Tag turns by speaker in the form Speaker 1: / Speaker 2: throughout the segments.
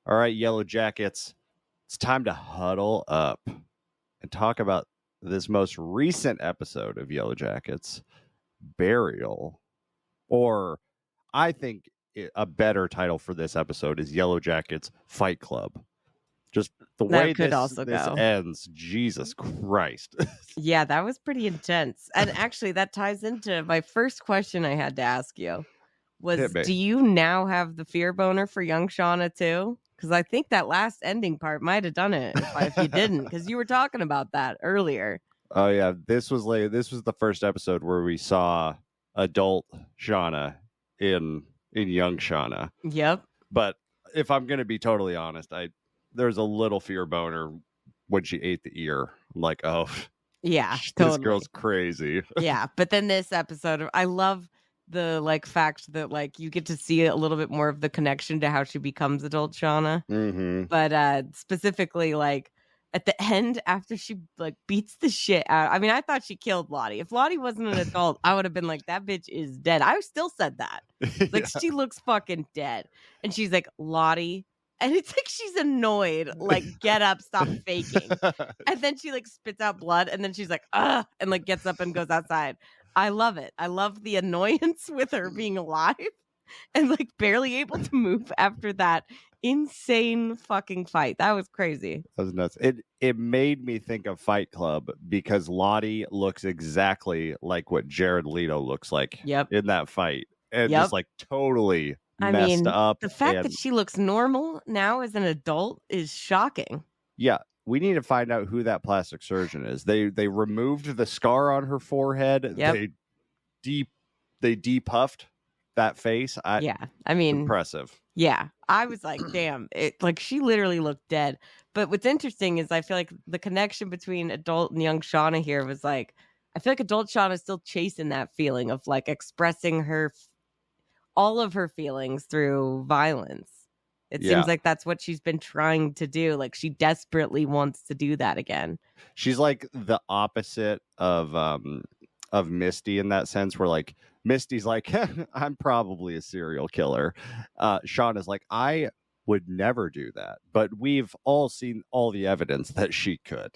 Speaker 1: All right, Yellow Jackets, it's time to huddle up and talk about this most recent episode of Yellow Jackets, Burial. Or I think a better title for this episode is Yellow Jackets Fight Club. Just the way this ends, Jesus Christ.
Speaker 2: Yeah, that was pretty intense. And actually, that ties into my first question I had to ask you was, do you now have the fear boner for young Shauna too? Because I think that last ending part might have done it if you didn't, because you were talking about that earlier.
Speaker 1: Oh yeah, this was the first episode where we saw adult Shauna in young Shauna.
Speaker 2: Yep.
Speaker 1: But if I'm gonna be totally honest, there's a little fear boner when she ate the ear. I'm like, oh
Speaker 2: yeah,
Speaker 1: this girl's crazy.
Speaker 2: Yeah, but then this episode, I love the fact that you get to see a little bit more of the connection to how she becomes adult Shauna.
Speaker 1: Mm-hmm.
Speaker 2: But specifically at the end after she beats the shit out. I mean, I thought she killed Lotti. If Lotti wasn't an adult, I would have been like, that bitch is dead. I still said that. She looks fucking dead. And she's like, Lotti. And it's like she's annoyed. Get up, stop faking. And then she spits out blood, and then she's like, ugh, and gets up and goes outside. I love it. I love the annoyance with her being alive and barely able to move after that insane fucking fight. That was crazy.
Speaker 1: That was nuts. It made me think of Fight Club because Lotti looks exactly like what Jared Leto looks like in that fight. And just totally messed up.
Speaker 2: The fact that she looks normal now as an adult is shocking.
Speaker 1: Yeah. We need to find out who that plastic surgeon is. They removed the scar on her forehead.
Speaker 2: Yep.
Speaker 1: They depuffed that face. Impressive.
Speaker 2: Yeah. I was like, damn, she literally looked dead. But what's interesting is I feel like the connection between adult and young Shauna here was I feel like adult Shauna is still chasing that feeling of expressing all of her feelings through violence. It seems like that's what she's been trying to do. She desperately wants to do that again.
Speaker 1: She's the opposite of Misty in that sense, where Misty's I'm probably a serial killer. Shauna's I would never do that, but we've all seen all the evidence that she could.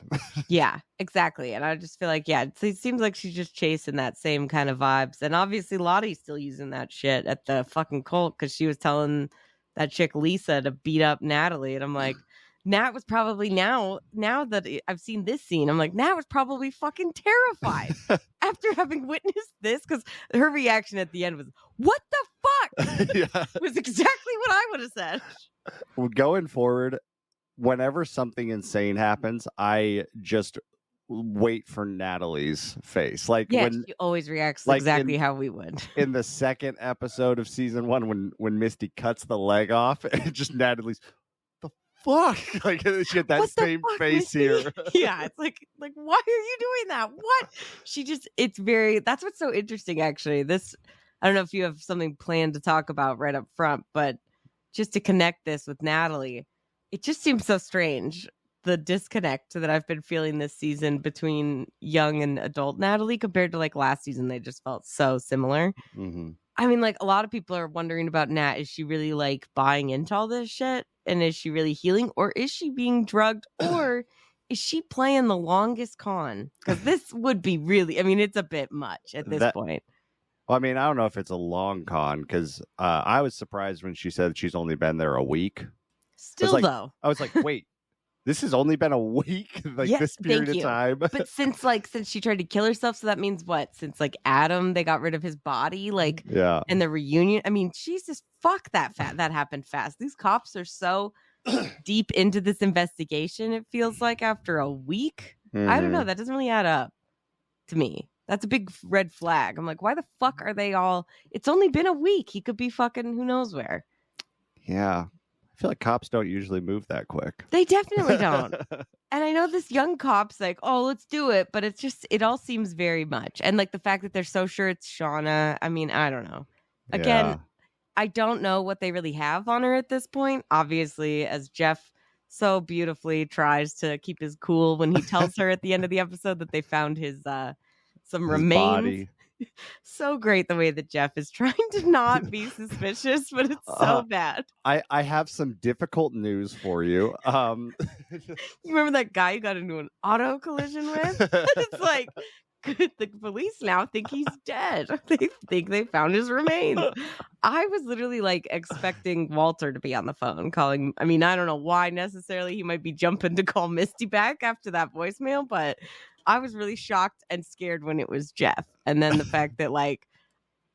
Speaker 2: Yeah, exactly. And I just feel it seems like she's just chasing that same kind of vibes. And obviously Lottie's still using that shit at the fucking cult because she was telling that chick Lisa to beat up Natalie. And I'm like, Nat was probably now that I've seen this scene, I'm like, Nat was probably fucking terrified after having witnessed this, because her reaction at the end was, what the fuck?
Speaker 1: Yeah.
Speaker 2: It was exactly what I would have said.
Speaker 1: Well, going forward, whenever something insane happens, I just wait for Natalie's face.
Speaker 2: She always reacts exactly how we would.
Speaker 1: In the second episode of season 1, when Misty cuts the leg off, and just Natalie's, the fuck? She had that same face Misty? Here.
Speaker 2: Yeah, it's like why are you doing that? What? That's what's so interesting, actually. This, I don't know if you have something planned to talk about right up front, but just to connect this with Natalie, it just seems so strange, the disconnect that I've been feeling this season between young and adult Natalie compared to last season. They just felt so similar.
Speaker 1: Mm-hmm.
Speaker 2: I mean, a lot of people are wondering about Nat. Is she really buying into all this shit? And is she really healing? Or is she being drugged? Or is she playing the longest con? Because this would be really, it's a bit much at this point.
Speaker 1: Well, I don't know if it's a long con, because I was surprised when she said she's only been there a week.
Speaker 2: Still, though.
Speaker 1: I was like, wait, this has only been a week? This period of time?
Speaker 2: But since she tried to kill herself, so that means what? Since Adam, they got rid of his body?
Speaker 1: Yeah.
Speaker 2: And the reunion? Jesus, fuck that happened fast. These cops are so deep into this investigation, it feels like, after a week. Mm-hmm. I don't know. That doesn't really add up to me. That's a big red flag. I'm like, why the fuck are they all... It's only been a week. He could be fucking who knows where.
Speaker 1: Yeah. I feel like cops don't usually move that quick.
Speaker 2: They definitely don't. And I know this young cop's oh, let's do it. But it's just, it all seems very much. And the fact that they're so sure it's Shauna. I don't know. Again, I don't know what they really have on her at this point. Obviously, as Jeff so beautifully tries to keep his cool when he tells her at the end of the episode that they found his remains. Body. So great the way that Jeff is trying to not be suspicious, but it's so bad.
Speaker 1: I have some difficult news for you.
Speaker 2: You remember that guy you got into an auto collision with? It's like, the police now think he's dead. They think they found his remains. I was literally like expecting Walter to be on the phone calling. I mean, I don't know why necessarily he might be jumping to call Misty back after that voicemail, but I was really shocked and scared when it was Jeff. And then the fact that, like,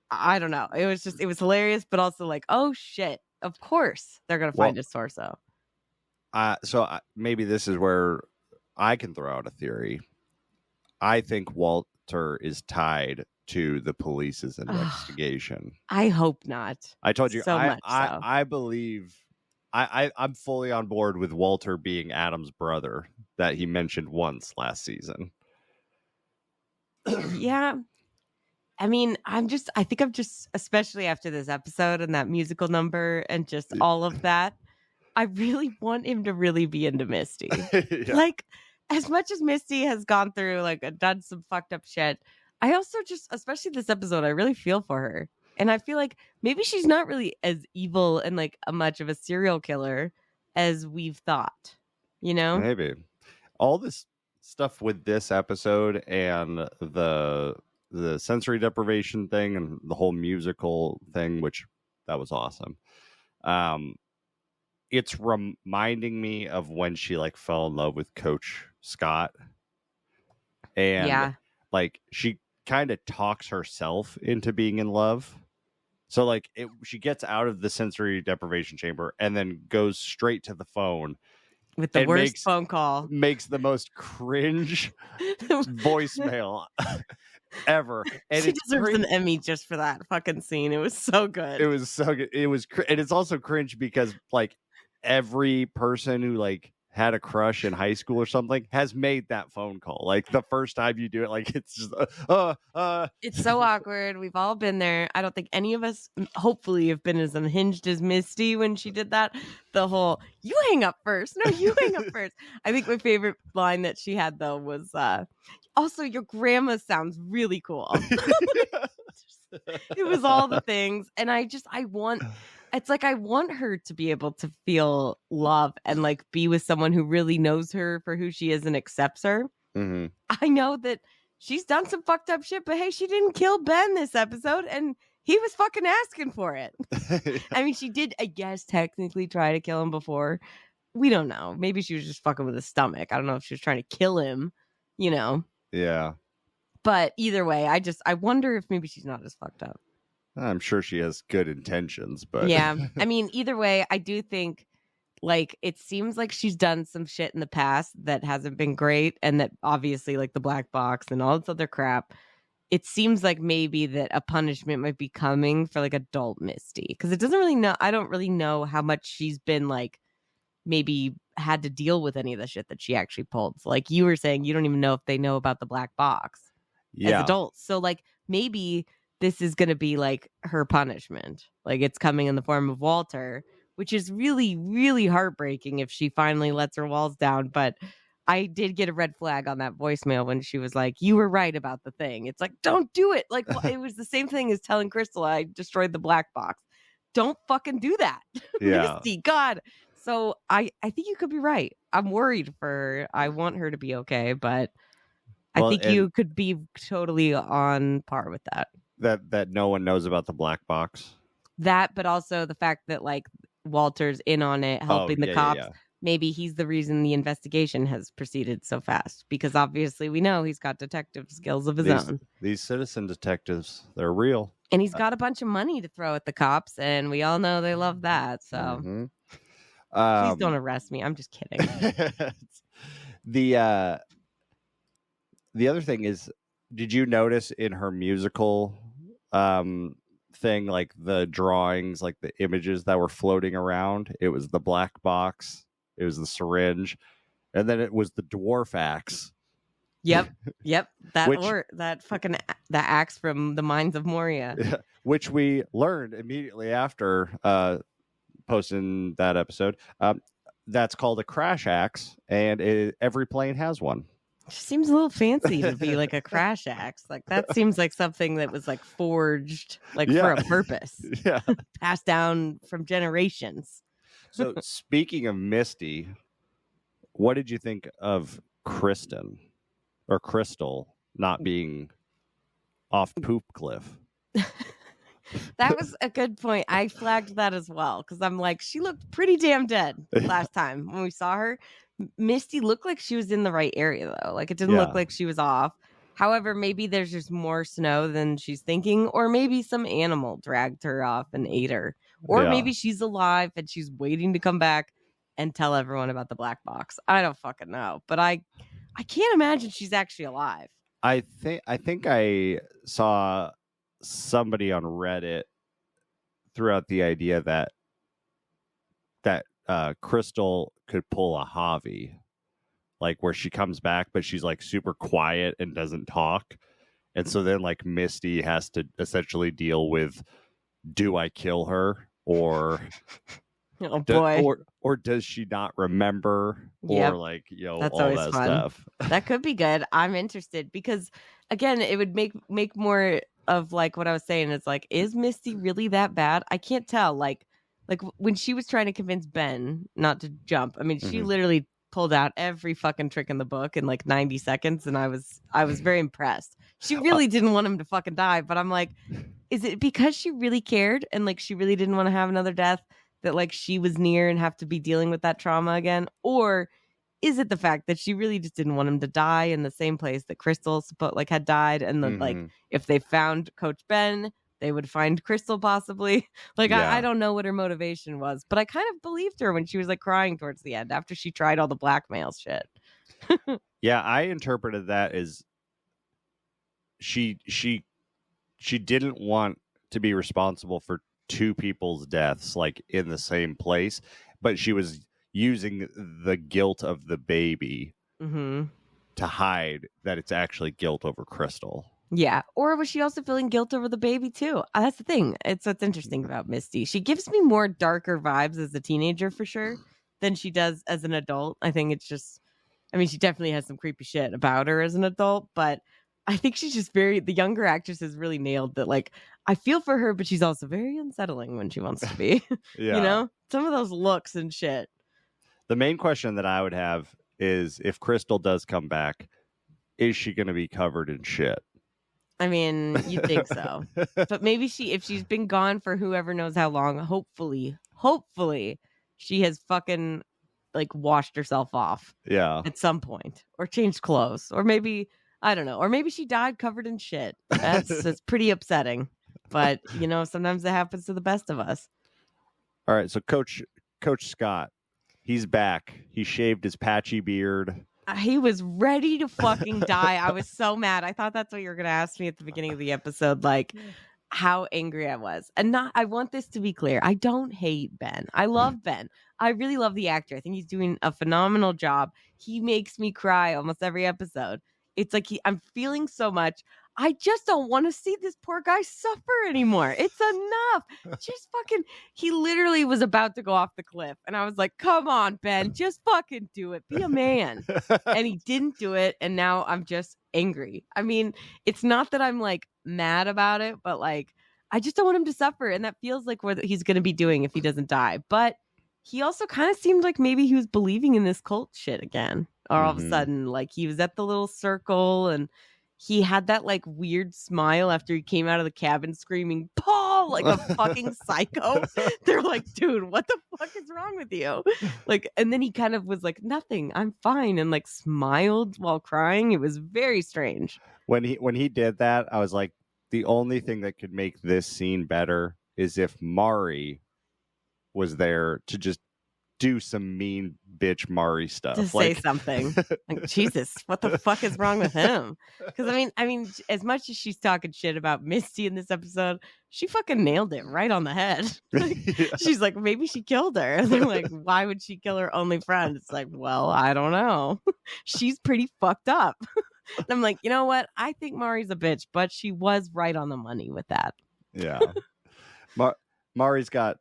Speaker 2: I don't know, it was hilarious, but also like, oh shit, of course they're gonna find his torso.
Speaker 1: So maybe this is where I can throw out a theory. I think Walter is tied to the police's investigation.
Speaker 2: I hope not.
Speaker 1: I told you,
Speaker 2: so much so.
Speaker 1: I believe I'm fully on board with Walter being Adam's brother that he mentioned once last season.
Speaker 2: Yeah. I mean, I think I'm just, especially after this episode and that musical number and just all of that, I really want him to really be into Misty. Yeah. Like, as much as Misty has gone through, like, done some fucked up shit, I also just, especially this episode, I really feel for her. And I feel like maybe she's not really as evil and like much of a serial killer as we've thought, you know?
Speaker 1: Maybe. All this stuff with this episode and the sensory deprivation thing and the whole musical thing, which that was awesome. It's reminding me of when she like fell in love with Coach Scott. And like she kind of talks herself into being in love. So like she gets out of the sensory deprivation chamber and then goes straight to the phone.
Speaker 2: With the worst phone call.
Speaker 1: Makes the most cringe voicemail ever. And
Speaker 2: she deserves an Emmy just for that fucking scene. It was so good.
Speaker 1: It was so good. And it's also cringe because like every person who like had a crush in high school or something has made that phone call. Like the first time you do it, like it's just
Speaker 2: it's so awkward. We've all been there. I don't think any of us hopefully have been as unhinged as Misty when she did that. The whole you hang up first. No, you hang up first. I think my favorite line that she had though was also your grandma sounds really cool. It was all the things. And I want her to be able to feel love and like be with someone who really knows her for who she is and accepts her.
Speaker 1: Mm-hmm.
Speaker 2: I know that she's done some fucked up shit, but hey, she didn't kill Ben this episode and he was fucking asking for it. I mean, she did, I guess, technically try to kill him before. We don't know. Maybe she was just fucking with his stomach. I don't know if she was trying to kill him, you know?
Speaker 1: Yeah.
Speaker 2: But either way, I wonder if maybe she's not as fucked up.
Speaker 1: I'm sure she has good intentions, but
Speaker 2: yeah. I mean, either way, I do think like it seems like she's done some shit in the past that hasn't been great. And that obviously like the black box and all this other crap, it seems like maybe that a punishment might be coming for like adult Misty. Because I don't really know how much she's been like maybe had to deal with any of the shit that she actually pulled. So, like you were saying, you don't even know if they know about the black box as adults. So like maybe this is going to be like her punishment. Like it's coming in the form of Walter, which is really, really heartbreaking if she finally lets her walls down. But I did get a red flag on that voicemail when she was like, you were right about the thing. It's like, don't do it. Like it was the same thing as telling Crystal I destroyed the black box. Don't fucking do that.
Speaker 1: Yeah.
Speaker 2: Misty, God. So I think you could be right. I'm worried for her. I want her to be okay, but I think you could be totally on par with that.
Speaker 1: That no one knows about the black box.
Speaker 2: That, but also the fact that like Walter's in on it, helping the cops. Yeah. Maybe he's the reason the investigation has proceeded so fast because obviously we know he's got detective skills of his own.
Speaker 1: These citizen detectives, they're real.
Speaker 2: And he's got a bunch of money to throw at the cops, and we all know they love that. So please don't arrest me. I'm just kidding.
Speaker 1: The other thing is, did you notice in her musical thing, like the drawings, like the images that were floating around? It was the black box, it was the syringe, and then it was the dwarf axe.
Speaker 2: Yep. That fucking the axe from the Mines of Moria,
Speaker 1: which we learned immediately after posting that episode. That's called a crash axe, and every plane has one.
Speaker 2: She seems a little fancy to be like a crash axe. Like that seems like something that was like forged like for a purpose.
Speaker 1: Yeah.
Speaker 2: Passed down from generations.
Speaker 1: So speaking of Misty, what did you think of Kristen or Crystal not being off Poop Cliff?
Speaker 2: That was a good point. I flagged that as well because I'm like, she looked pretty damn dead last time when we saw her. Misty looked like she was in the right area though. Like it didn't look like she was off. However, maybe there's just more snow than she's thinking, or maybe some animal dragged her off and ate her, or maybe she's alive and she's waiting to come back and tell everyone about the black box. I don't fucking know, but I can't imagine she's actually alive.
Speaker 1: I think I saw somebody on Reddit threw out the idea that Crystal could pull a Javi, like where she comes back but she's like super quiet and doesn't talk, and so then like Misty has to essentially deal with, do I kill her or
Speaker 2: oh boy,
Speaker 1: or does she not remember, or like
Speaker 2: that's
Speaker 1: all that
Speaker 2: fun.
Speaker 1: stuff.
Speaker 2: That could be good. I'm interested because again, it would make more of like what I was saying. It's like, is Misty really that bad? I can't tell. Like when she was trying to convince Ben not to jump, I mean, she literally pulled out every fucking trick in the book in like 90 seconds, and I was very impressed. She really didn't want him to fucking die, but I'm like, is it because she really cared and like she really didn't want to have another death, that like she was near and have to be dealing with that trauma again? Or is it the fact that she really just didn't want him to die in the same place that Crystal had died, and then like if they found Coach Ben, they would find Crystal possibly. Like I don't know what her motivation was, but I kind of believed her when she was like crying towards the end after she tried all the blackmail shit.
Speaker 1: Yeah, I interpreted that as she didn't want to be responsible for two people's deaths like in the same place, but she was using the guilt of the baby to hide that it's actually guilt over Crystal.
Speaker 2: Yeah. Or was she also feeling guilt over the baby too? That's the thing. It's what's interesting about Misty. She gives me more darker vibes as a teenager for sure than she does as an adult. I think it's just, I mean, she definitely has some creepy shit about her as an adult, but I think she's just the younger actress has really nailed that. Like, I feel for her, but she's also very unsettling when she wants to be.
Speaker 1: Yeah.
Speaker 2: You know, some of those looks and shit.
Speaker 1: The main question that I would have is, if Crystal does come back, is she going to be covered in shit?
Speaker 2: I mean, you think so. But maybe if she's been gone for whoever knows how long, hopefully she has fucking like washed herself off.
Speaker 1: Yeah.
Speaker 2: At some point, or changed clothes, or maybe, I don't know, or maybe she died covered in shit. That's pretty upsetting. But sometimes it happens to the best of us.
Speaker 1: All right, so Coach Scott, he's back. He shaved his patchy beard.
Speaker 2: He was ready to fucking die. I was so mad. I thought that's what you were going to ask me at the beginning of the episode, like how angry I was. And I want this to be clear. I don't hate Ben. I love Ben. I really love the actor. I think he's doing a phenomenal job. He makes me cry almost every episode. It's like I'm feeling so much. I just don't want to see this poor guy suffer anymore. It's enough. Just fucking, he literally was about to go off the cliff. And I was like, come on, Ben, just fucking do it. Be a man. And he didn't do it. And now I'm just angry. I mean, it's not that I'm like mad about it, but like, I just don't want him to suffer. And that feels like what he's going to be doing if he doesn't die. But he also kind of seemed like maybe he was believing in this cult shit again. Or all of a sudden, like he was at the little circle and he had that like weird smile after he came out of the cabin screaming, Paul, like a fucking psycho. They're like, dude, what the fuck is wrong with you? Like, and then he kind of was like, nothing, I'm fine. And like smiled while crying. It was very strange.
Speaker 1: When he did that, I was like, the only thing that could make this scene better is if Mari was there to just do some mean bitch Mari stuff.
Speaker 2: To say something. Like, Jesus, what the fuck is wrong with him? Because I mean, as much as she's talking shit about Misty in this episode, she fucking nailed it right on the head. Like, she's like, maybe she killed her. And they're like, why would she kill her only friend? It's like, well, I don't know. She's pretty fucked up. And I'm like, you know what? I think Mari's a bitch, but she was right on the money with that.
Speaker 1: Yeah. Mari's got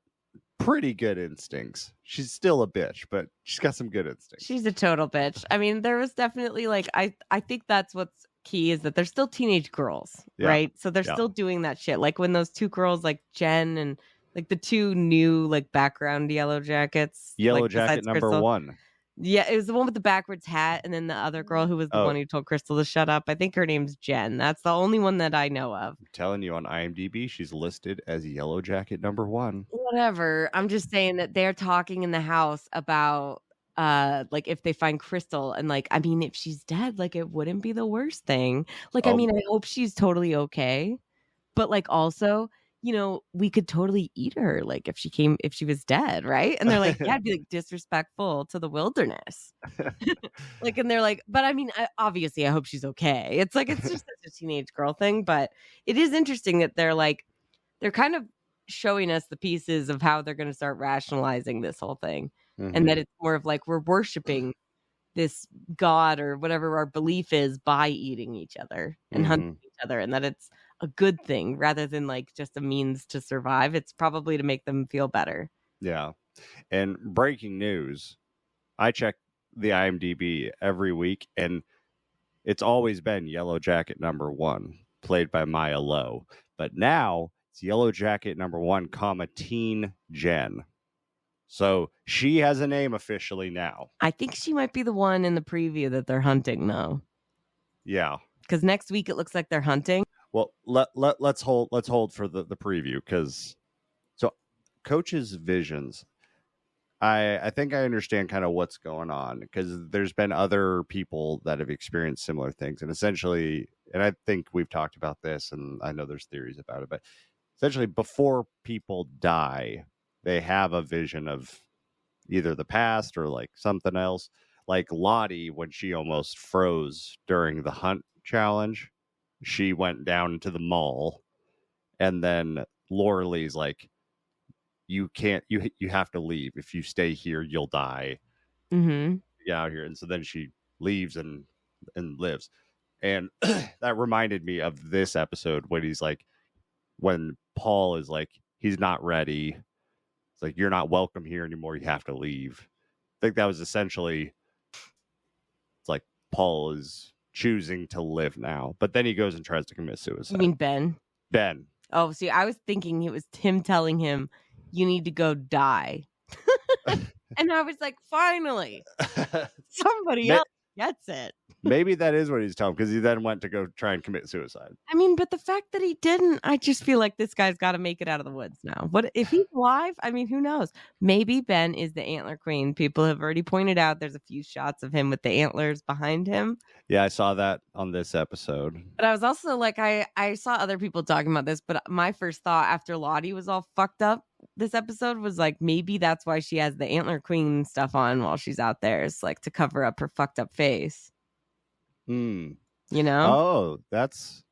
Speaker 1: pretty good instincts. She's still a bitch, but she's got some good instincts.
Speaker 2: She's a total bitch. I mean, there was definitely like I think that's what's key is that they're still teenage girls, right? So they're still doing that shit. Like when those two girls, like Jen and like the two new like background yellow jackets,
Speaker 1: Yellow
Speaker 2: like,
Speaker 1: jacket number
Speaker 2: Crystal.
Speaker 1: 1.
Speaker 2: Yeah, it was the one with the backwards hat, and then the other girl who was the one who told Crystal to shut up. I think her name's Jen. That's the only one that I know of.
Speaker 1: I'm telling you, on IMDb, she's listed as yellow jacket number 1.
Speaker 2: Whatever. I'm just saying that they're talking in the house about like if they find Crystal, and like I mean if she's dead, like it wouldn't be the worst thing. Like I mean I hope she's totally okay. But like also, you know, we could totally eat her like if she was dead, right? And they're like, yeah, it'd be like disrespectful to the wilderness. Like, and they're like, but I mean, obviously I hope she's okay. It's like it's just such a teenage girl thing, but it is interesting that they're kind of showing us the pieces of how they're going to start rationalizing this whole thing. And that it's more of like we're worshiping this god or whatever our belief is by eating each other and hunting each other, and that it's a good thing rather than like just a means to survive. It's probably to make them feel better.
Speaker 1: Yeah. And breaking news, I check the IMDb every week, and it's always been yellow jacket number 1, played by Maya Lowe. But now it's yellow jacket number 1, teen Jen. So she has a name officially now.
Speaker 2: I think she might be the one in the preview that they're hunting, though.
Speaker 1: Yeah,
Speaker 2: because next week it looks like they're hunting.
Speaker 1: Well, let's hold for the preview, because so Coach's visions. I think I understand kind of what's going on, because there's been other people that have experienced similar things, and essentially, and I think we've talked about this, and I know there's theories about it, but essentially before people die, they have a vision of either the past or like something else. Like Lotti, when she almost froze during the hunt challenge, she went down to the mall, and then Laurelie's like, you can't, you have to leave. If you stay here, you'll die. Get out here. And so then she leaves and lives. And that reminded me of this episode when he's like, when Paul is like, he's not ready. It's like, you're not welcome here anymore. You have to leave. I think that was essentially, it's like Paul is choosing to live now. But then he goes and tries to commit suicide.
Speaker 2: You mean Ben?
Speaker 1: Ben.
Speaker 2: Oh, see, I was thinking it was Tim telling him, you need to go die. And I was like, finally, somebody else gets it.
Speaker 1: Maybe that is what he's telling, because he then went to go try and commit suicide.
Speaker 2: I mean, but the fact that he didn't, I just feel like this guy's got to make it out of the woods now. What if he's alive? I mean, who knows? Maybe Ben is the antler queen. People have already pointed out there's a few shots of him with the antlers behind him.
Speaker 1: Yeah, I saw that on this episode.
Speaker 2: But I was also like, I saw other people talking about this, but my first thought after Lotti was all fucked up this episode was like, maybe that's why she has the antler queen stuff on while she's out there. It's like to cover up her fucked up face. You know?
Speaker 1: Oh, that's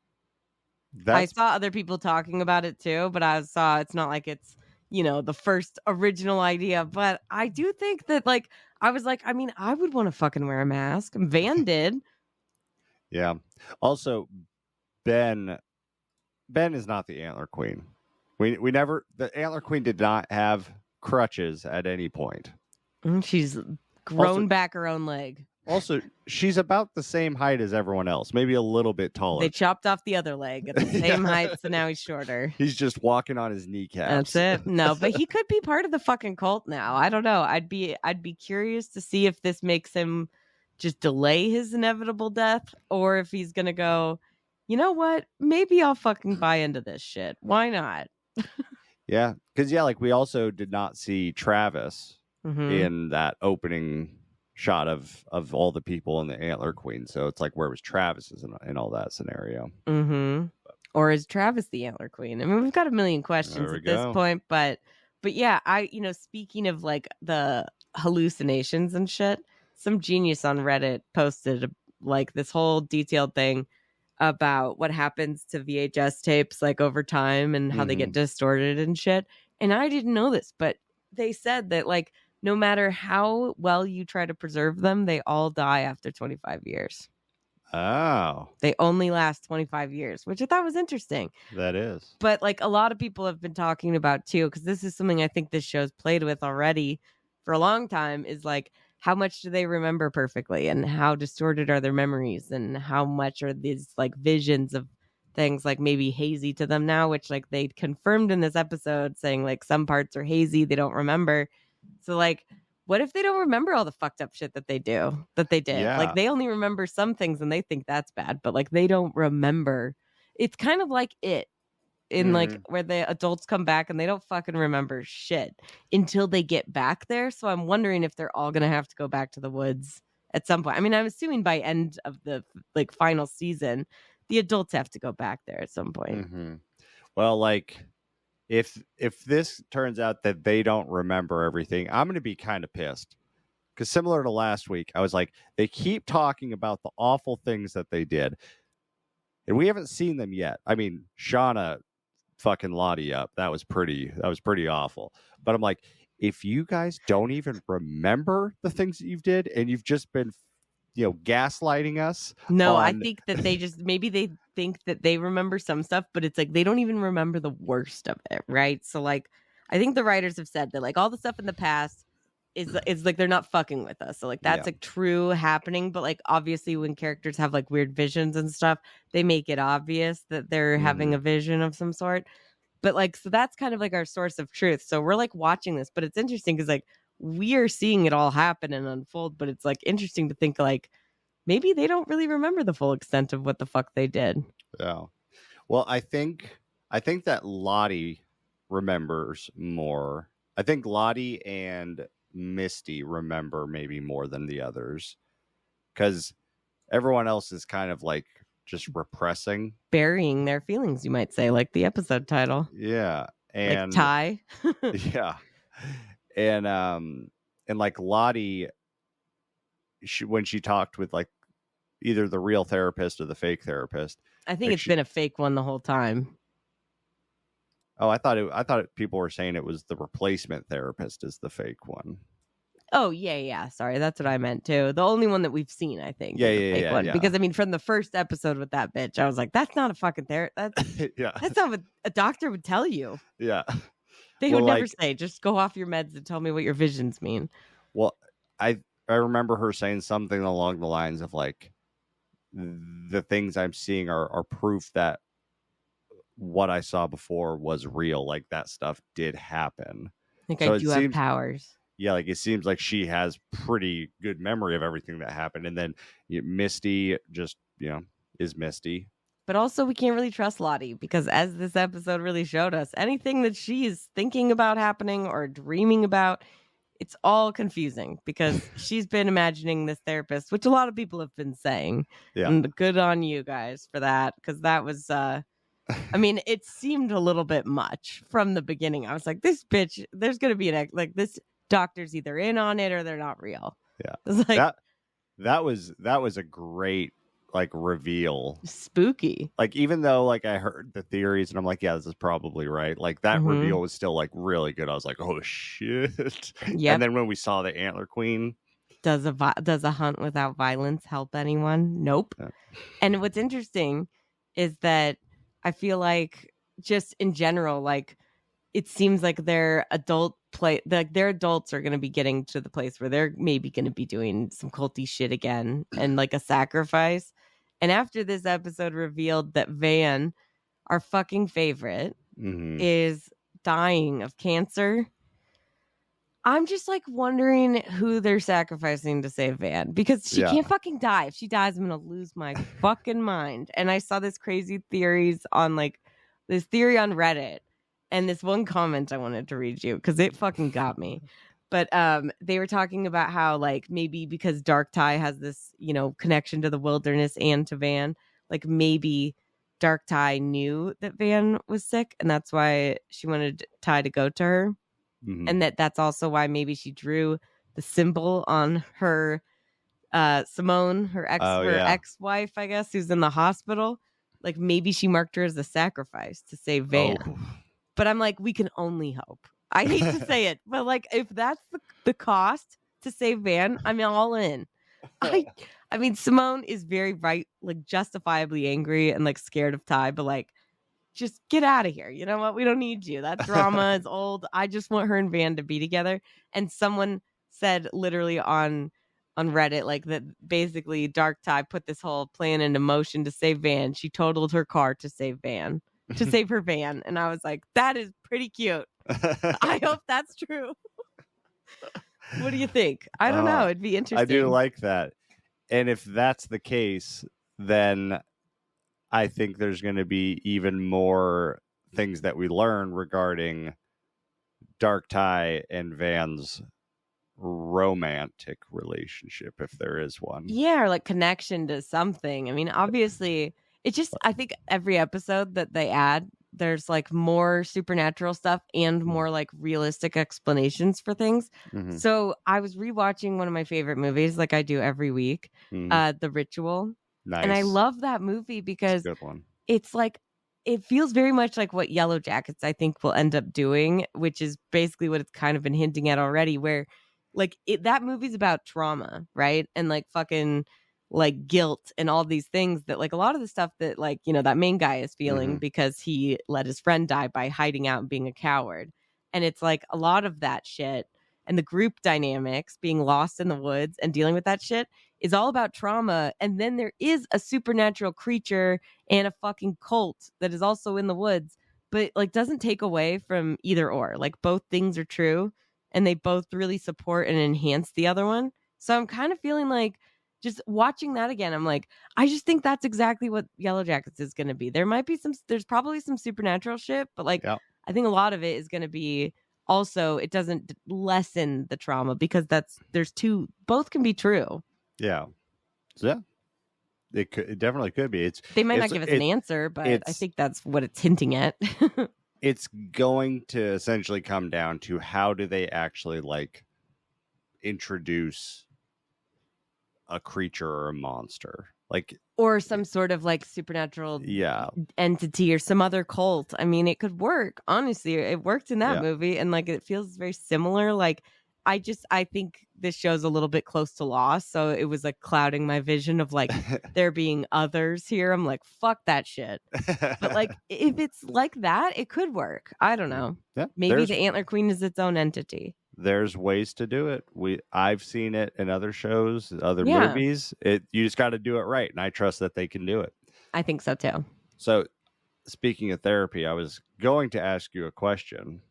Speaker 2: I saw other people talking about it too, but I saw it's not like it's, you know, the first original idea. But I do think that, like, I was like, I mean, I would want to fucking wear a mask. Van did.
Speaker 1: Yeah. Also, Ben is not the antler queen. We never, the antler queen did not have crutches at any point.
Speaker 2: She's grown back her own leg.
Speaker 1: Also, she's about the same height as everyone else, maybe a little bit taller.
Speaker 2: They chopped off the other leg at the same height, so now he's shorter.
Speaker 1: He's just walking on his kneecaps.
Speaker 2: That's it. No, but he could be part of the fucking cult now. I don't know. I'd be curious to see if this makes him just delay his inevitable death, or if he's gonna go, you know what? Maybe I'll fucking buy into this shit. Why not?
Speaker 1: Yeah, because like we also did not see Travis in that opening shot of all the people in the antler queen, so it's like, where was Travis in all that scenario? Or
Speaker 2: is Travis the antler queen? I mean, we've got a million questions at this point, but yeah, speaking of like the hallucinations and shit, some genius on Reddit posted like this whole detailed thing about what happens to VHS tapes like over time and how they get distorted and shit. And I didn't know this, but they said that like no matter how well you try to preserve them, they all die after 25 years.
Speaker 1: Oh,
Speaker 2: They only last 25 years, which I thought was interesting.
Speaker 1: that is.
Speaker 2: But like a lot of people have been talking about too, because this is something I think this show's played with already for a long time, is like how much do they remember perfectly and how distorted are their memories and how much are these like visions of things like maybe hazy to them now, which like they confirmed in this episode saying like some parts are hazy, they don't remember. So like what if they don't remember all the fucked up shit that they did?
Speaker 1: Yeah.
Speaker 2: Like they only remember some things and they think that's bad, but like they don't remember. It's kind of like It in like where the adults come back and they don't fucking remember shit until they get back there. So I'm wondering if they're all gonna have to go back to the woods at some point. I mean, I'm assuming by end of the like final season, the adults have to go back there at some point.
Speaker 1: Mm-hmm. Well, like if this turns out that they don't remember everything, I'm going to be kind of pissed. Because similar to last week, I was like, they keep talking about the awful things that they did, and we haven't seen them yet. I mean, Shauna fucking Lotti up. That was pretty awful. But I'm like, if you guys don't even remember the things that you've did, and you've just been, gaslighting us.
Speaker 2: No, I think that they just maybe they think that they remember some stuff, but it's like they don't even remember the worst of it, right? So like, I think the writers have said that like all the stuff in the past is like they're not fucking with us. So like that's like true happening, but like obviously when characters have like weird visions and stuff, they make it obvious that they're having a vision of some sort. But like, so that's kind of like our source of truth. So we're like watching this, but it's interesting because like we are seeing it all happen and unfold, but it's like interesting to think like maybe they don't really remember the full extent of what the fuck they did.
Speaker 1: Yeah. Well, I think that Lotti remembers more. I think Lotti and Misty remember maybe more than the others, because everyone else is kind of like just repressing,
Speaker 2: burying their feelings, you might say, like the episode title.
Speaker 1: Yeah. And
Speaker 2: like Ty.
Speaker 1: Yeah. And like Lotti, when she talked with like either the real therapist or the fake therapist,
Speaker 2: I think it's been a fake one the whole time.
Speaker 1: Oh, I thought people were saying it was the replacement therapist is the fake one.
Speaker 2: Oh, yeah. Sorry, that's what I meant too. The only one that we've seen, I think.
Speaker 1: Yeah.
Speaker 2: Because I mean, from the first episode with that bitch, I was like, that's not a fucking therapist. That's not what a doctor would tell you.
Speaker 1: Yeah.
Speaker 2: They would never say, just go off your meds and tell me what your visions mean.
Speaker 1: Well, I remember her saying something along the lines of like, the things I'm seeing are proof that what I saw before was real. Like that stuff did happen.
Speaker 2: Like so I do have powers.
Speaker 1: Yeah, like it seems like she has pretty good memory of everything that happened. And then Misty just, is Misty.
Speaker 2: But also we can't really trust Lotti because as this episode really showed us, anything that she's thinking about happening or dreaming about, it's all confusing because she's been imagining this therapist, which a lot of people have been saying.
Speaker 1: Yeah.
Speaker 2: And good on you guys for that, because that was, I mean, it seemed a little bit much from the beginning. I was like, this bitch, there's going to be like this doctor's either in on it or they're not real.
Speaker 1: Yeah.
Speaker 2: It was like,
Speaker 1: that was a great like reveal.
Speaker 2: Spooky.
Speaker 1: Like even though like I heard the theories and I'm like, yeah, this is probably right. Like that reveal was still like really good. I was like, oh shit. Yeah. And then when we saw the Antler Queen,
Speaker 2: does a hunt without violence help anyone? Nope. Yeah. And what's interesting is that I feel like just in general, like it seems like their adults are going to be getting to the place where they're maybe going to be doing some culty shit again and like a sacrifice. And after this episode revealed that Van, our fucking favorite, is dying of cancer, I'm just like wondering who they're sacrificing to save Van, because she can't fucking die. If she dies, I'm going to lose my fucking mind. And I saw this crazy theory on Reddit. And this one comment I wanted to read you because it fucking got me. But they were talking about how like maybe because Dark Ty has this, connection to the wilderness and to Van, like maybe Dark Ty knew that Van was sick and that's why she wanted Ty to go to her. Mm-hmm. And that's also why maybe she drew the symbol on her Simone, her ex-wife, I guess, who's in the hospital. Like maybe she marked her as a sacrifice to save Van. Oh. But I'm like, we can only hope. I hate to say it, but like, if that's the cost to save Van, I'm all in. I I mean, Simone is very right, like justifiably angry and like scared of Ty, but like, just get out of here. You know what? We don't need you. That drama is old. I just want her and Van to be together. And someone said literally on Reddit, like that basically Dark Ty put this whole plan into motion to save Van. She totaled her car to save Van, to save her van. And I was like, that is pretty cute. I hope that's true. What do you think? I don't know. It'd be interesting.
Speaker 1: I do like that. And if that's the case, then I think there's going to be even more things that we learn regarding Dark Ty and Van's romantic relationship, if there is one.
Speaker 2: Yeah, or like connection to something. I mean, obviously, it just, I think every episode that they add, there's like more supernatural stuff and more like realistic explanations for things.
Speaker 1: Mm-hmm.
Speaker 2: So I was rewatching one of my favorite movies, like I do every week, The Ritual.
Speaker 1: Nice.
Speaker 2: And I love that movie because
Speaker 1: good one.
Speaker 2: It's like, it feels very much like what Yellowjackets I think will end up doing, which is basically what it's kind of been hinting at already, where like that movie's about trauma, right? And like fucking like guilt and all these things that like a lot of the stuff that like, you know, that main guy is feeling because he let his friend die by hiding out and being a coward. And it's like a lot of that shit and the group dynamics, being lost in the woods and dealing with that shit is all about trauma. And then there is a supernatural creature and a fucking cult that is also in the woods, but like doesn't take away from either or. Like both things are true and they both really support and enhance the other one. So I'm kind of feeling like just watching that again, I'm like, I just think that's exactly what Yellowjackets is going to be. There might be there's probably some supernatural shit, but like, I think a lot of it is going to be also, it doesn't lessen the trauma because both can be true.
Speaker 1: Yeah. So, yeah. It definitely could be.
Speaker 2: They might not give us an answer, but I think that's what it's hinting at.
Speaker 1: It's going to essentially come down to how do they actually like introduce a creature or a monster, like,
Speaker 2: or some sort of like supernatural entity or some other cult. I mean, it could work. Honestly, it worked in that movie, and like it feels very similar. Like I think this show's a little bit close to Lost, so it was like clouding my vision of like there being others here. I'm like, fuck that shit. But like if it's like that, it could work. I don't know.
Speaker 1: Yeah,
Speaker 2: maybe the Antler Queen is its own entity.
Speaker 1: There's ways to do it. I've seen it in other shows, other movies. You just got to do it right, and I trust that they can do it.
Speaker 2: I think so too.
Speaker 1: So, speaking of therapy, I was going to ask you a question.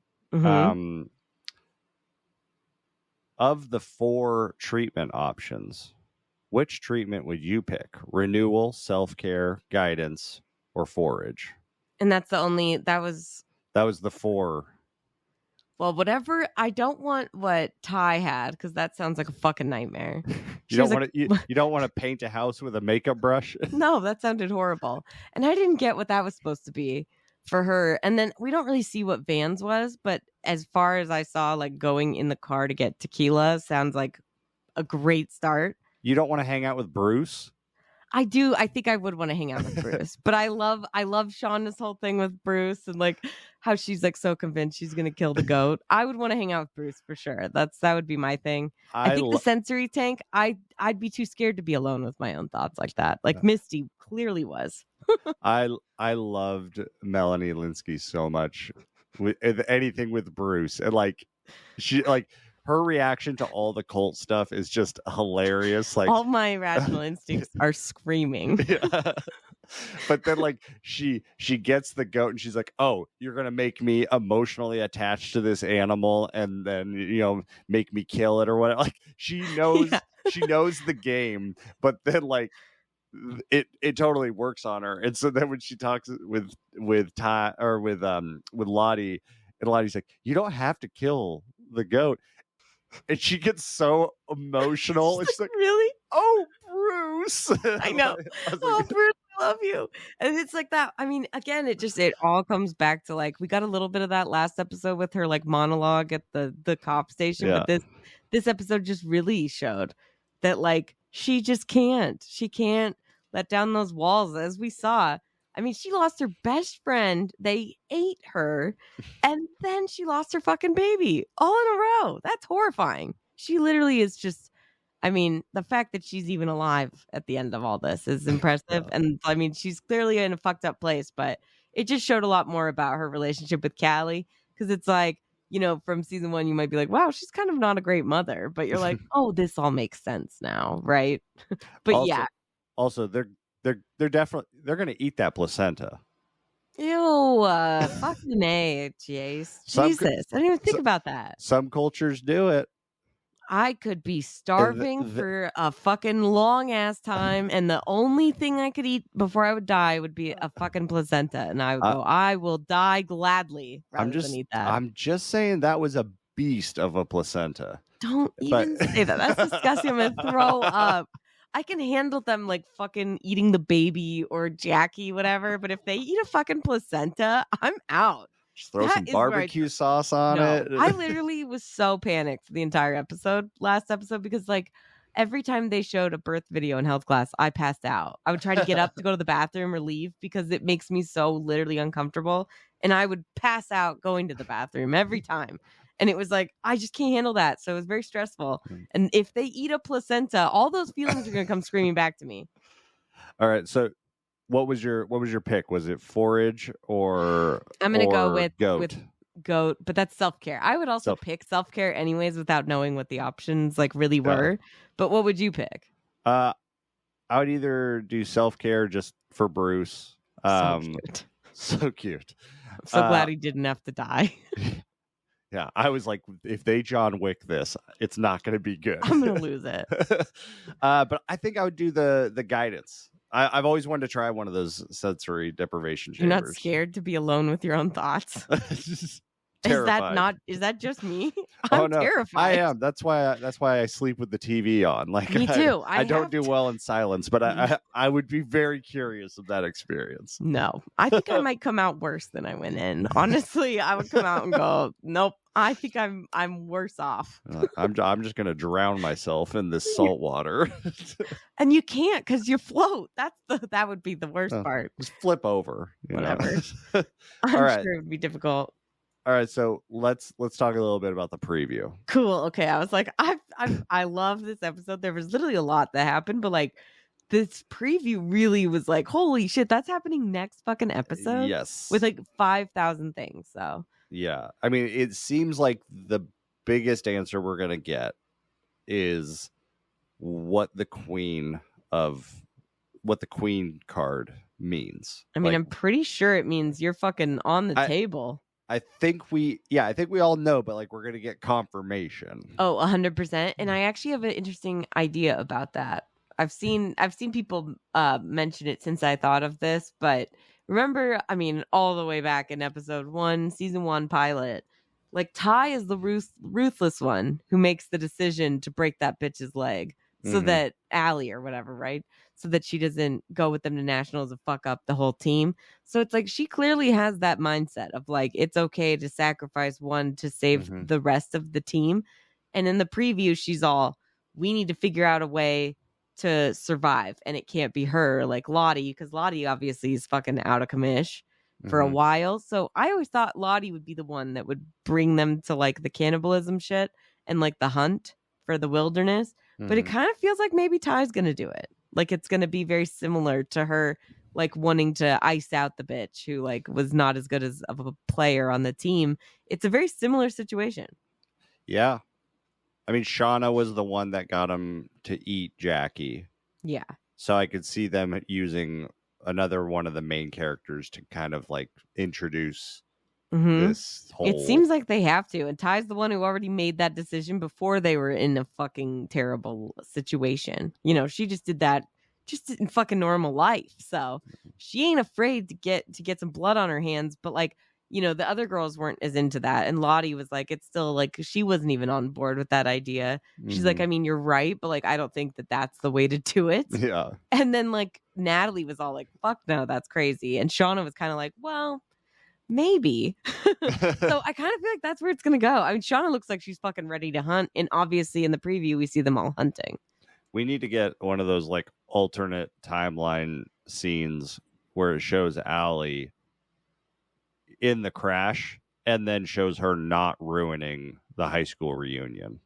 Speaker 1: Of the 4 treatment options, which treatment would you pick? Renewal, self-care, guidance, or forage?
Speaker 2: And that's that was
Speaker 1: the 4.
Speaker 2: Well, whatever. I don't want what Ty had because that sounds like a fucking nightmare.
Speaker 1: You don't want to paint a house with a makeup brush?
Speaker 2: No, that sounded horrible. And I didn't get what that was supposed to be for her. And then we don't really see what Van's was, but as far as I saw, like going in the car to get tequila sounds like a great start.
Speaker 1: You don't want to hang out with Bruce?
Speaker 2: I do. I think I would want to hang out with Bruce, but I love Shauna's whole thing with Bruce and like how she's like so convinced she's gonna kill the goat. I would want to hang out with Bruce for sure. That would be my thing. I think the sensory tank. I'd be too scared to be alone with my own thoughts like that. Like Misty clearly was.
Speaker 1: I loved Melanie Lynskey so much with anything with Bruce, and like she like. Her reaction to all the cult stuff is just hilarious. Like
Speaker 2: all my rational instincts are screaming.
Speaker 1: Yeah. But then like she gets the goat and she's like, "Oh, you're going to make me emotionally attached to this animal and then, you know, make me kill it or whatever." Like she knows she knows the game, but then like it totally works on her. And so then when she talks with Ty or with Lotti, and Lottie's like, "You don't have to kill the goat." And she gets so emotional. She's like,
Speaker 2: really?
Speaker 1: Oh, Bruce.
Speaker 2: I know. Oh, Bruce, I love you. And it's like that. I mean, again, it all comes back to like, we got a little bit of that last episode with her like monologue at the cop station.
Speaker 1: Yeah.
Speaker 2: But this episode just really showed that like, she can't let down those walls, as we saw. I mean, she lost her best friend. They ate her. And then she lost her fucking baby all in a row. That's horrifying. She literally is just I mean, the fact that she's even alive at the end of all this is impressive. And I mean, she's clearly in a fucked up place, but it just showed a lot more about her relationship with Callie. Because it's like, from season 1, you might be like, wow, she's kind of not a great mother. But you're like, oh, this all makes sense now, right? But
Speaker 1: Also, they're definitely going to eat that placenta.
Speaker 2: Ew, fucking A, Jace. Jesus, I didn't even think about that.
Speaker 1: Some cultures do it.
Speaker 2: I could be starving for a fucking long ass time, and the only thing I could eat before I would die would be a fucking placenta, and I would go, I will die gladly rather than eat that.
Speaker 1: I'm just saying that was a beast of a placenta.
Speaker 2: Don't even say that. That's disgusting. I'm gonna throw up. I can handle them like fucking eating the baby or Jackie, whatever, but if they eat a fucking placenta, I'm out.
Speaker 1: Just throw some barbecue sauce on it.
Speaker 2: I literally was so panicked the entire last episode, because like every time they showed a birth video in health class, I passed out. I would try to get up to go to the bathroom or leave because it makes me so literally uncomfortable. And I would pass out going to the bathroom every time. And it was like, I just can't handle that. So it was very stressful. And if they eat a placenta, all those feelings are going to come screaming back to me.
Speaker 1: All right. So what was your pick? Was it forage or
Speaker 2: I'm going to go with
Speaker 1: goat,
Speaker 2: but that's self-care. I would also pick self-care anyways without knowing what the options like really were. But what would you pick?
Speaker 1: I would either do self-care just for Bruce.
Speaker 2: So cute.
Speaker 1: So cute.
Speaker 2: I'm so glad he didn't have to die.
Speaker 1: Yeah, I was like, if they John Wick this, it's not going to be good.
Speaker 2: I'm going to lose it.
Speaker 1: But I think I would do the guidance. I've always wanted to try one of those sensory deprivation chambers.
Speaker 2: You're not scared to be alone with your own thoughts? Is that just me? I'm terrified.
Speaker 1: I am. That's why I sleep with the TV on. Like
Speaker 2: me too.
Speaker 1: I don't do well in silence, but I would be very curious of that experience.
Speaker 2: No, I think I might come out worse than I went in. Honestly, I would come out and go, nope. I think I'm worse off.
Speaker 1: I'm just gonna drown myself in this salt water.
Speaker 2: And you can't because you float. That would be the worst part.
Speaker 1: Just flip over.
Speaker 2: Whatever. I'm sure it would be difficult.
Speaker 1: All right, so let's talk a little bit about the preview.
Speaker 2: Cool. Okay, I was like, I love this episode. There was literally a lot that happened, but like this preview really was like, holy shit, that's happening next fucking episode.
Speaker 1: Yes,
Speaker 2: with like 5,000 things. So
Speaker 1: yeah, I mean, it seems like the biggest answer we're gonna get is what the queen card means.
Speaker 2: I mean, I'm pretty sure it means you're fucking on the table.
Speaker 1: I think we all know, but like we're gonna get confirmation.
Speaker 2: Oh, 100%. And I actually have an interesting idea about that. I've seen people mention it since I thought of this, but remember, I mean, all the way back in episode 1, season 1 pilot, like Ty is the ruthless one who makes the decision to break that bitch's leg so that Allie or whatever, right? So that she doesn't go with them to nationals and fuck up the whole team. So it's like she clearly has that mindset of like, it's okay to sacrifice one to save the rest of the team. And in the preview, she's all, we need to figure out a way to survive. And it can't be her, like Lotti, because Lotti obviously is fucking out of commish for a while. So I always thought Lotti would be the one that would bring them to like the cannibalism shit and like the hunt for the wilderness. But it kind of feels like maybe Ty's going to do it. Like it's going to be very similar to her, like wanting to ice out the bitch who like was not as good as of a player on the team. It's a very similar situation.
Speaker 1: Yeah. I mean, Shauna was the one that got him to eat Jackie.
Speaker 2: Yeah.
Speaker 1: So I could see them using another one of the main characters to kind of like introduce this whole...
Speaker 2: It seems like they have to. And Ty's the one who already made that decision before they were in a fucking terrible situation. You know, she just did that just in fucking normal life. So she ain't afraid to get some blood on her hands. But like, you know, the other girls weren't as into that. And Lotti was like, it's still like, she wasn't even on board with that idea. She's like, I mean, you're right, but like, I don't think that that's the way to do it.
Speaker 1: Yeah.
Speaker 2: And then like Natalie was all like, fuck no, that's crazy. And Shauna was kind of like, well, maybe. So I kind of feel like that's where it's going to go. I mean, Shauna looks like she's fucking ready to hunt. And obviously in the preview, we see them all hunting.
Speaker 1: We need to get one of those like alternate timeline scenes where it shows Allie in the crash and then shows her not ruining the high school reunion.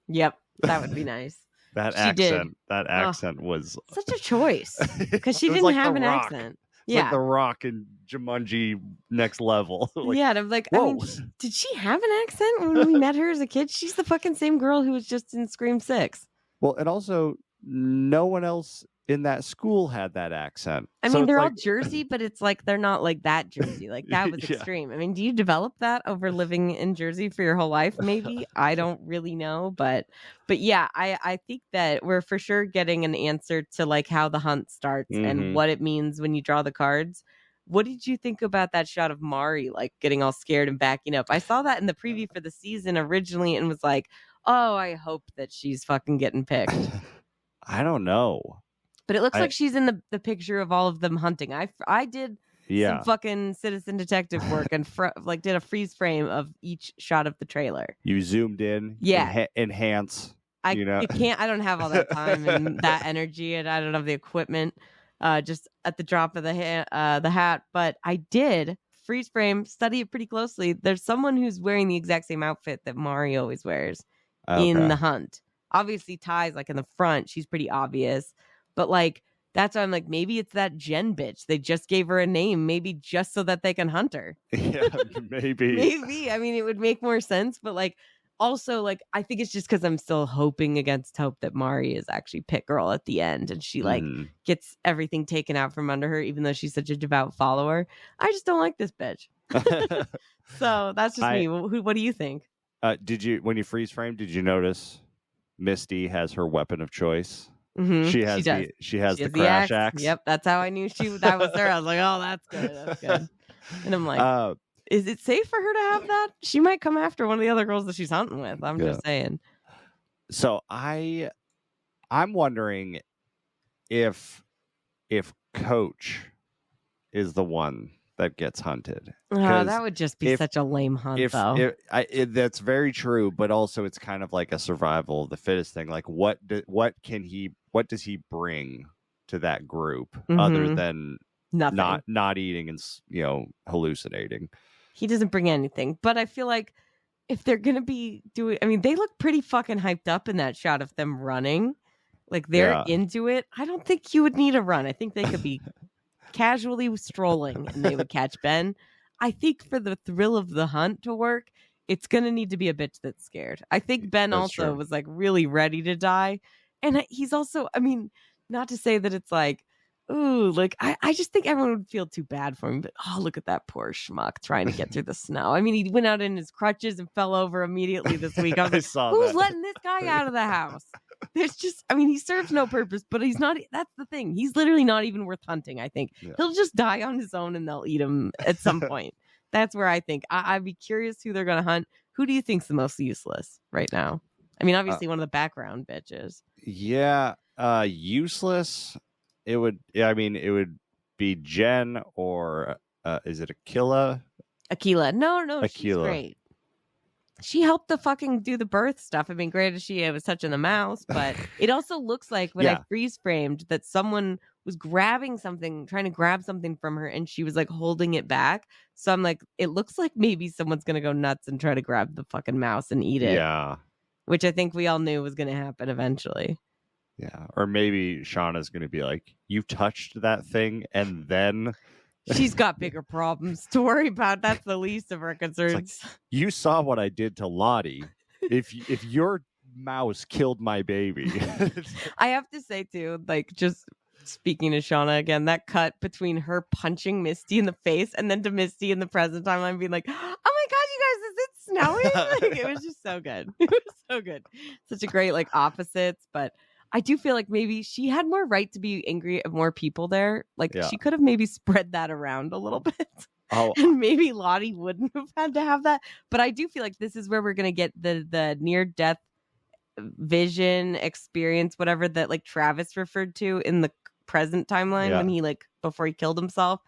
Speaker 2: Yep. That would be nice.
Speaker 1: That
Speaker 2: She did.
Speaker 1: accent was
Speaker 2: such a choice because she
Speaker 1: It was
Speaker 2: didn't
Speaker 1: like
Speaker 2: have
Speaker 1: The
Speaker 2: an
Speaker 1: Rock.
Speaker 2: accent.
Speaker 1: It's like The Rock and Jumanji next level. Like,
Speaker 2: yeah, and I'm like,
Speaker 1: whoa.
Speaker 2: I mean, did she have an accent when we met her as a kid? She's the fucking same girl who was just in Scream 6.
Speaker 1: Well, and also no one else in that school had that accent.
Speaker 2: I
Speaker 1: So
Speaker 2: mean,
Speaker 1: it's
Speaker 2: they're
Speaker 1: like,
Speaker 2: all Jersey, but it's like they're not like that Jersey. Like that was
Speaker 1: Yeah.
Speaker 2: extreme. I mean, do you develop that over living in Jersey for your whole life? Maybe. I don't really know, but yeah, I think that we're for sure getting an answer to like how the hunt starts and what it means when you draw the cards. What did you think about that shot of Mari like getting all scared and backing up? I saw that in the preview for the season originally and was like, oh, I hope that she's fucking getting picked.
Speaker 1: I don't know.
Speaker 2: But it looks like she's in the picture of all of them hunting. I did some fucking citizen detective work and like did a freeze frame of each shot of the trailer.
Speaker 1: You zoomed in.
Speaker 2: Yeah.
Speaker 1: Enhance.
Speaker 2: I can't. I don't have all that time and that energy, and I don't have the equipment. Just at the drop of the hat. But I did freeze frame, study it pretty closely. There's someone who's wearing the exact same outfit that Mari always wears in the hunt. Obviously, Ty's like in the front. She's pretty obvious. But like, that's why I'm like, maybe it's that Jen bitch. They just gave her a name, maybe just so that they can hunt her.
Speaker 1: Yeah, maybe.
Speaker 2: Maybe. I mean, it would make more sense. But like, also, like, I think it's just because I'm still hoping against hope that Mari is actually pit girl at the end and she like gets everything taken out from under her, even though she's such a devout follower. I just don't like this bitch. So that's just me. What do you think?
Speaker 1: When you freeze frame, did you notice Misty has her weapon of choice?
Speaker 2: Mm-hmm.
Speaker 1: She has the crash axe.
Speaker 2: Yep, that's how I knew that was her. I was like, oh, that's good. That's good. And I'm like, is it safe for her to have that? She might come after one of the other girls that she's hunting with. I'm just saying.
Speaker 1: So I'm wondering if Coach is the one that gets hunted.
Speaker 2: That would just be such a lame hunt, though.
Speaker 1: That's very true, but also it's kind of like a survival of the fittest thing. Like, what does he bring to that group other than
Speaker 2: nothing,
Speaker 1: not eating and hallucinating?
Speaker 2: He doesn't bring anything. But I feel like if they're gonna be doing, I mean, they look pretty fucking hyped up in that shot of them running. Like they're into it. I don't think you would need a run. I think they could be casually strolling and they would catch Ben. I think for the thrill of the hunt to work, it's going to need to be a bitch that's scared. I think Ben was like really ready to die. And he's also, I mean, not to say that it's like, ooh, like I just think everyone would feel too bad for him. But oh, look at that poor schmuck trying to get through the snow. I mean, he went out in his crutches and fell over immediately this week. I was like, who's letting this guy out of the house? There's just, I mean, he serves no purpose, but he's not, that's the thing. He's literally not even worth hunting, I think. Yeah. He'll just die on his own and they'll eat him at some point. That's where I think. I'd be curious who they're going to hunt. Who do you think's the most useless right now? I mean, obviously one of the background bitches.
Speaker 1: Yeah, useless. It would be Jen or is it Aquila?
Speaker 2: No, she's great. She helped the fucking do the birth stuff. I mean, granted, she was touching the mouse, but it also looks like when I freeze framed that someone was grabbing something, trying to grab something from her, and she was like holding it back. So I'm like, it looks like maybe someone's gonna go nuts and try to grab the fucking mouse and eat it.
Speaker 1: Yeah,
Speaker 2: which I think we all knew was gonna happen eventually.
Speaker 1: Yeah, or maybe Shauna's gonna be like, "You touched that thing," and then.
Speaker 2: She's got bigger problems to worry about. That's the least of her concerns.
Speaker 1: Like, you saw what I did to Lotti. If your mouse killed my baby.
Speaker 2: I have to say, too, like, just speaking to Shauna again, that cut between her punching Misty in the face and then to Misty in the present timeline being like, oh my God, you guys, is it snowing? Like, it was just so good. It was so good. Such a great, like, opposites, but I do feel like maybe she had more right to be angry at more people there. Like she could have maybe spread that around a little bit. Oh. And maybe Lotti wouldn't have had to have that. But I do feel like this is where we're going to get the near-death vision experience, whatever that like Travis referred to in the present timeline when he like before he killed himself.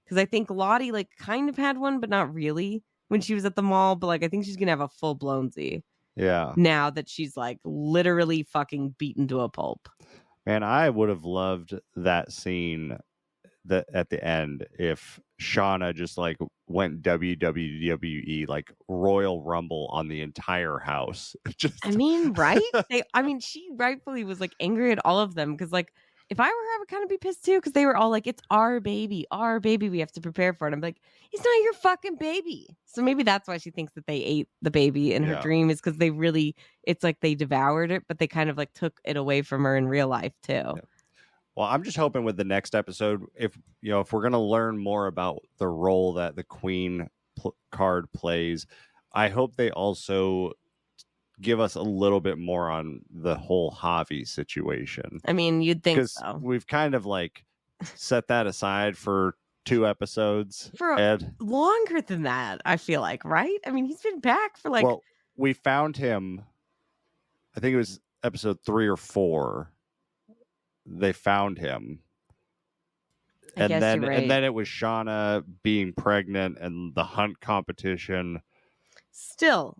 Speaker 2: Because I think Lotti like kind of had one, but not really when she was at the mall. But like I think she's going to have a full-blown Z.
Speaker 1: Yeah.
Speaker 2: Now that she's like literally fucking beaten to a pulp.
Speaker 1: Man, I would have loved that scene that at the end if Shauna just like went WWE like Royal Rumble on the entire house.
Speaker 2: I mean, right? She rightfully was like angry at all of them because, like, if I were her, I would kind of be pissed too because they were all like, "It's our baby. We have to prepare for it." I'm like, "It's not your fucking baby." So maybe that's why she thinks that they ate the baby in her dream is because it's like they devoured it, but they kind of like took it away from her in real life too.
Speaker 1: Yeah. Well, I'm just hoping with the next episode, if we're going to learn more about the role that the Queen card plays, I hope they also give us a little bit more on the whole Javi situation.
Speaker 2: I mean, you'd think so.
Speaker 1: We've kind of like set that aside for 2 episodes.
Speaker 2: Longer than that, I feel like, right? I mean, he's been back for like...
Speaker 1: Well, we found him, I think it was episode 3 or 4. They found him. And then it was Shauna being pregnant and the hunt competition.
Speaker 2: Still,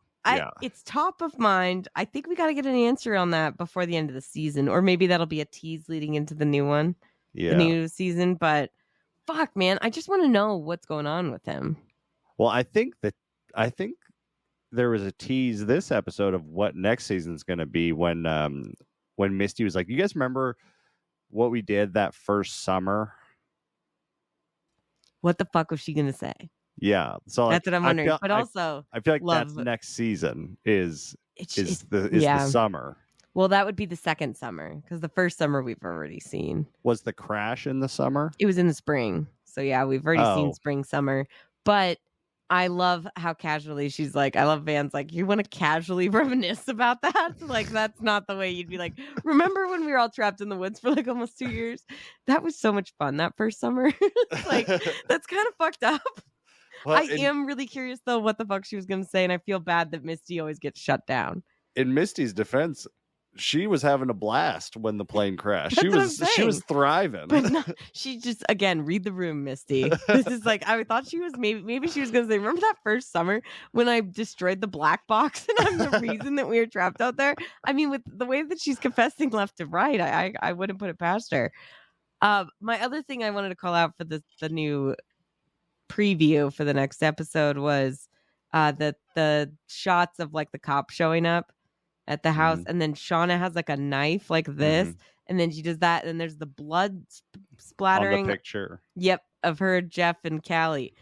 Speaker 2: it's top of mind. I think we got to get an answer on that before the end of the season, or maybe that'll be a tease leading into the new one, the new season. But fuck, man, I just want to know what's going on with him.
Speaker 1: Well, I think there was a tease this episode of what next season's going to be when Misty was like, "You guys remember what we did that first summer?"
Speaker 2: What the fuck was she going to say?
Speaker 1: Yeah, so
Speaker 2: that's what I'm wondering.
Speaker 1: I feel like that's next season is the summer.
Speaker 2: Well, that would be the second summer because the first summer we've already seen.
Speaker 1: Was the crash in the summer?
Speaker 2: It was in the spring, so yeah, we've already seen spring, summer. But I love how casually she's like. I love Van's like, you want to casually reminisce about that? Like that's not the way you'd be like. Remember when we were all trapped in the woods for like almost 2 years? That was so much fun that first summer. Like that's kind of fucked up. Well, I am really curious, though, what the fuck she was going to say, and I feel bad that Misty always gets shut down.
Speaker 1: In Misty's defense, she was having a blast when the plane crashed. She was thriving.
Speaker 2: But no, she just, again, read the room, Misty. This is like, I thought she was, maybe she was going to say, remember that first summer when I destroyed the black box and I'm the reason that we were trapped out there? I mean, with the way that she's confessing left to right, I wouldn't put it past her. My other thing I wanted to call out for the new preview for the next episode was the shots of like the cop showing up at the house, and then Shauna has like a knife like this, and then she does that, and there's the blood splattering
Speaker 1: on the picture.
Speaker 2: Yep, of her, Jeff, and Callie.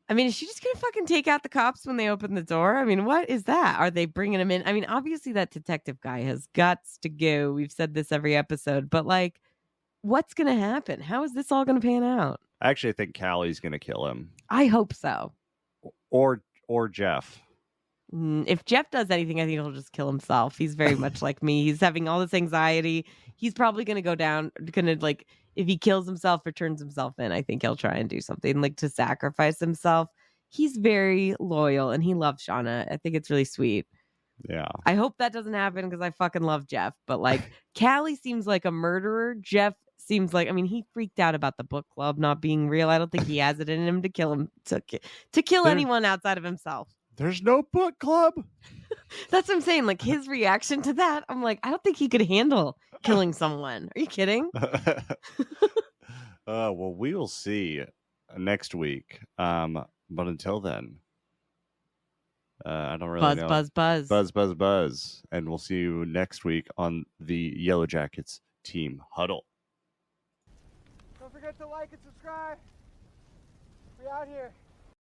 Speaker 2: I mean, is she just gonna fucking take out the cops when they open the door? I mean, what is that? Are they bringing him in? I mean, obviously that detective guy has guts to go. We've said this every episode, but like, what's gonna happen? How is this all gonna pan out?
Speaker 1: I actually think Callie's going to kill him.
Speaker 2: I hope so.
Speaker 1: Or Jeff.
Speaker 2: If Jeff does anything, I think he'll just kill himself. He's very much like me. He's having all this anxiety. He's probably going to go down, like, if he kills himself or turns himself in, I think he'll try and do something like to sacrifice himself. He's very loyal and he loves Shauna. I think it's really sweet.
Speaker 1: Yeah.
Speaker 2: I hope that doesn't happen because I fucking love Jeff. But like, Callie seems like a murderer. Jeff seems like, I mean, he freaked out about the book club not being real. I don't think he has it in him to kill him, to kill anyone outside of himself.
Speaker 1: There's no book club.
Speaker 2: That's what I'm saying. Like his reaction to that, I'm like, I don't think he could handle killing someone. Are you kidding?
Speaker 1: Well, we will see next week. But until then, I don't really know. Buzz. And we'll see you next week on the Yellowjackets team huddle.
Speaker 3: Don't forget to like and subscribe. We out here.